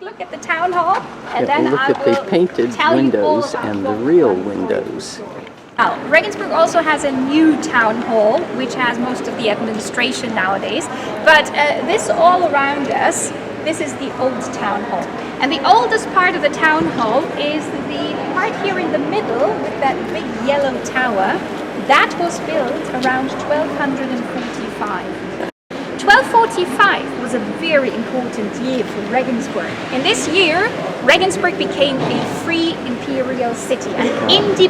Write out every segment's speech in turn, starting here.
look at the town hall, and then look at the painted windows and the real windows. Regensburg also has a new town hall, which has most of the administration nowadays. But this all around us, this is the old town hall. And the oldest part of the town hall is the part here in the middle with that big yellow tower. That was built around 1245. 1245 was a very important year for Regensburg. In this year, Regensburg became a free imperial city, an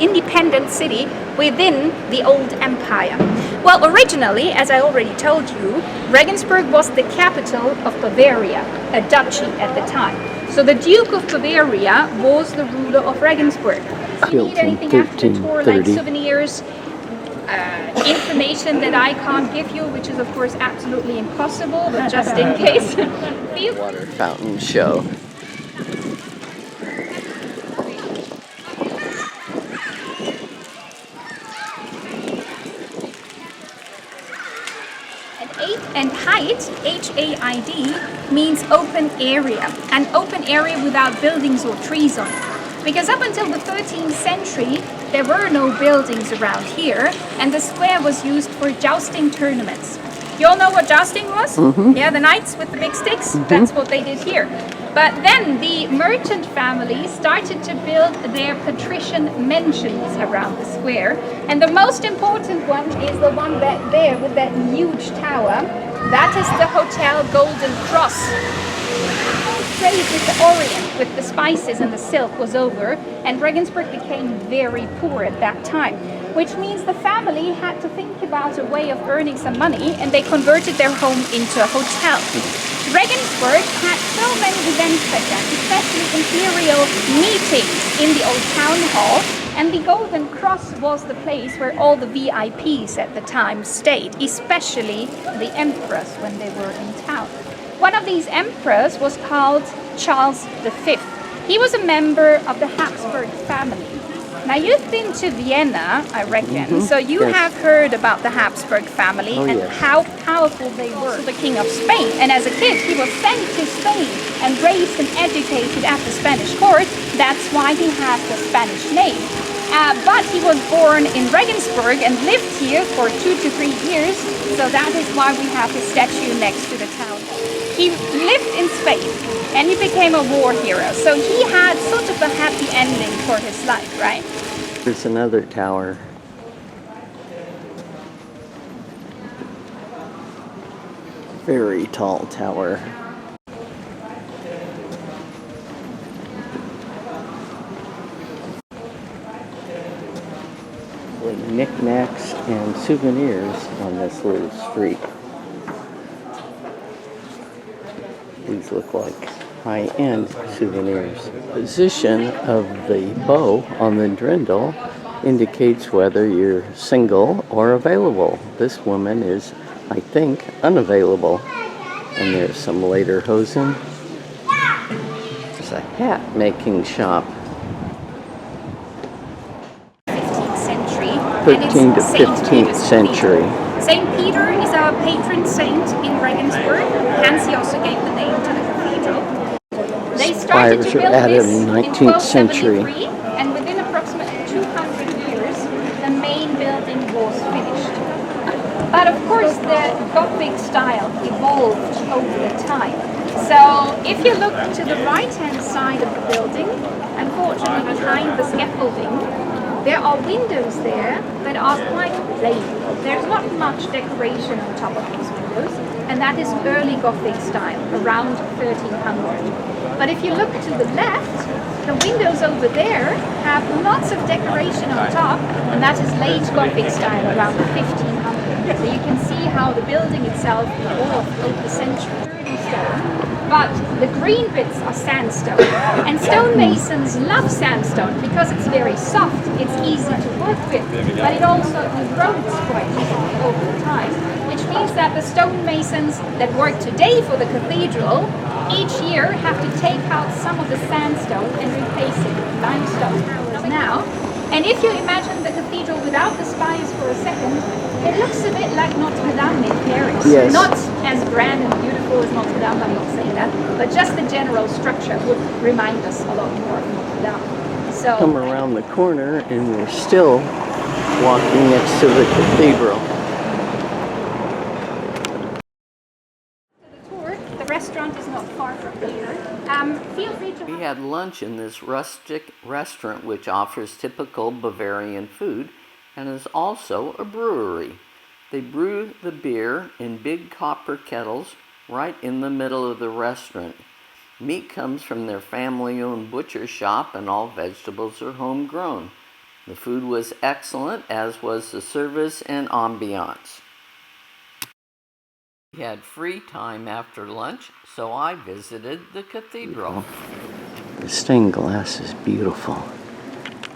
independent city within the old empire. Well, originally, as I already told you, Regensburg was the capital of Bavaria, a duchy at the time. So the Duke of Bavaria was the ruler of Regensburg. If you need anything after the tour, like souvenirs, information that I can't give you, which is of course absolutely impossible, but just in case. Water fountain show. And height, H-A-I-D, means open area. An open area without buildings or trees on it. Because up until the 13th century, there were no buildings around here, and the square was used for jousting tournaments. You all know what jousting was? Mm-hmm. Yeah, the knights with the big sticks? Mm-hmm. That's what they did here. But then the merchant family started to build their patrician mansions around the square. And the most important one is the one back there with that huge tower. That is the Hotel Golden Cross. Trade with the Orient, with the spices and the silk was over, and Regensburg became very poor at that time. Which means the family had to think about a way of earning some money, and they converted their home into a hotel. Regensburg had so many events back then, especially imperial meetings in the old town hall, and the Golden Cross was the place where all the VIPs at the time stayed, especially the emperors when they were in town. One of these emperors was called Charles V. He was a member of the Habsburg family. Now you've been to Vienna, I reckon, so you have heard about the Habsburg family and how powerful they were. So the King of Spain, and as a kid he was sent to Spain and raised and educated at the Spanish court. That's why he has the Spanish name. But he was born in Regensburg and lived here for 2 to 3 years, so that is why we have his statue next to the town. He lived in Spain and he became a war hero, so he had sort of a happy ending for his life, right? There's another tower. Very tall tower. Knickknacks and souvenirs on this little street. These look like high-end souvenirs. Position of the bow on the drindle indicates whether you're single or available. This woman is, I think, unavailable. And there's some lederhosen. It's a hat making shop. 13th to 15th century. Saint Peter is our patron saint in Regensburg, hence he also gave the name to the cathedral. They started to build this in 19th century, and within approximately 200 years, the main building was finished. But of course, the Gothic style evolved over the time. So if you look to the right-hand side of the building, unfortunately behind the scaffolding, there are windows there that are quite plain. There's not much decoration on top of these windows, and that is early Gothic style, around 1300. But if you look to the left, the windows over there have lots of decoration on top, and that is late Gothic style, around 1500. So you can see how the building itself evolved over the century. But the green bits are sandstone, and stonemasons love sandstone because it's very soft, it's easy to work with, but it also erodes quite easily over time, which means that the stonemasons that work today for the cathedral each year have to take out some of the sandstone and replace it with limestone now. And if you imagine the cathedral without the spires for a second, it looks a bit like Notre Dame in Paris. Yes. Not as grand and beautiful as Notre Dame, I'm not saying that, but just the general structure would remind us a lot more of Notre Dame. So Come around the corner and we're still walking next to the cathedral. the tour, the restaurant is not far from here. Feel free to. We had lunch in this rustic restaurant which offers typical Bavarian food and is also a brewery. They brew the beer in big copper kettles right in the middle of the restaurant. Meat comes from their family-owned butcher shop and all vegetables are homegrown. The food was excellent, as was the service and ambiance. We had free time after lunch, so I visited the cathedral. The stained glass is beautiful.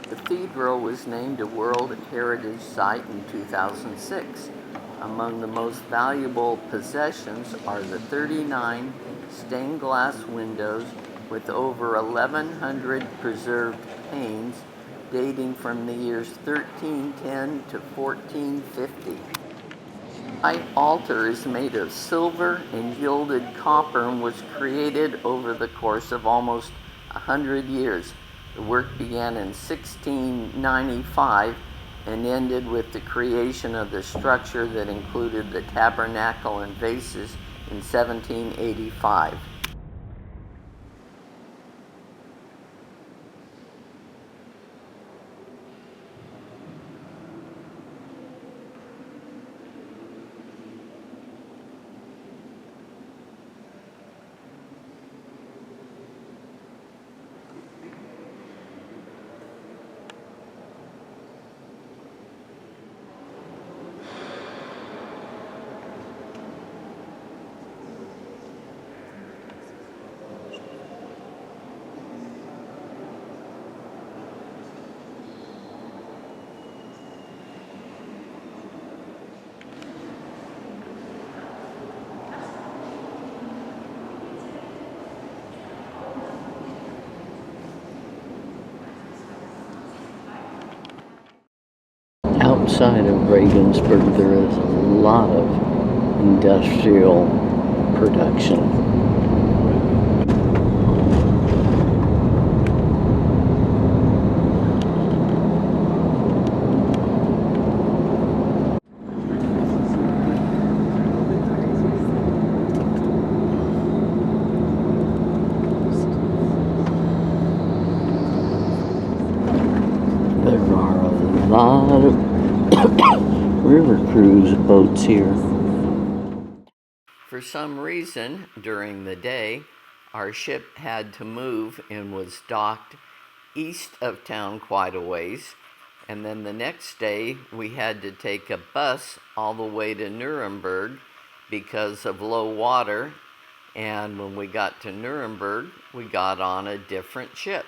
The cathedral was named a World Heritage Site in 2006. Among the most valuable possessions are the 39 stained glass windows with over 1,100 preserved panes dating from the years 1310 to 1450. The altar is made of silver and gilded copper and was created over the course of almost 100 years. The work began in 1695 and ended with the creation of the structure that included the tabernacle and vases in 1785. Outside of Regensburg, there is a lot of industrial production. There are a lot of river cruise boats here. For some reason, during the day, our ship had to move and was docked east of town quite a ways. And then the next day, we had to take a bus all the way to Nuremberg because of low water. And when we got to Nuremberg, we got on a different ship.